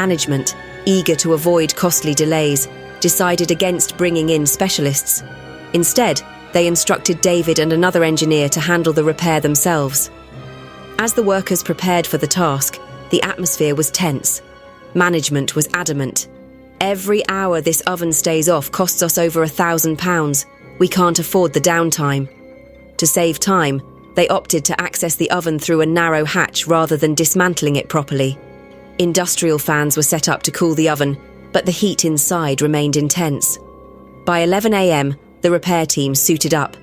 Management, eager to avoid costly delays, decided against bringing in specialists. Instead, they instructed David and another engineer to handle the repair themselves. As the workers prepared for the task, the atmosphere was tense. Management was adamant. "Every hour this oven stays off costs us over £1,000. We can't afford the downtime." To save time, they opted to access the oven through a narrow hatch rather than dismantling it properly. Industrial fans were set up to cool the oven, but the heat inside remained intense. By 11 a.m., the repair team suited up.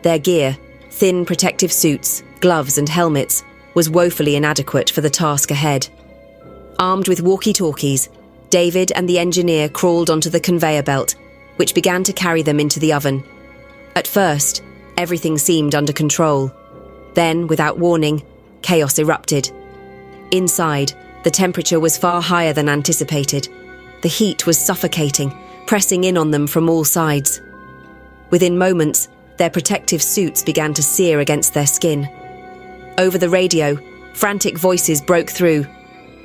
Their gear, thin protective suits, gloves and helmets, was woefully inadequate for the task ahead. Armed with walkie-talkies, David and the engineer crawled onto the conveyor belt, which began to carry them into the oven. At first, everything seemed under control. Then, without warning, chaos erupted. Inside, the temperature was far higher than anticipated. The heat was suffocating, pressing in on them from all sides. Within moments, their protective suits began to sear against their skin. Over the radio, frantic voices broke through.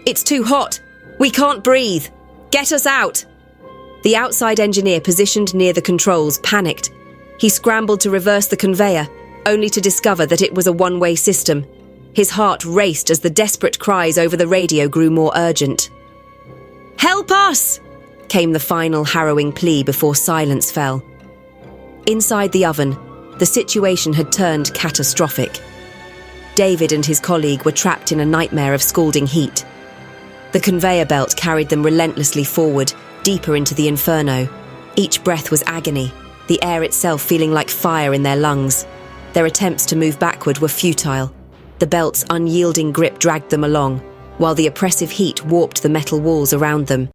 "It's too hot! We can't breathe! Get us out!" The outside engineer positioned near the controls panicked. He scrambled to reverse the conveyor, only to discover that it was a one-way system. His heart raced as the desperate cries over the radio grew more urgent. "Help us!" came the final harrowing plea before silence fell. Inside the oven, the situation had turned catastrophic. David and his colleague were trapped in a nightmare of scalding heat. The conveyor belt carried them relentlessly forward, deeper into the Inferno. Each breath was agony, the air itself feeling like fire in their lungs. Their attempts to move backward were futile. The belt's unyielding grip dragged them along, while the oppressive heat warped the metal walls around them.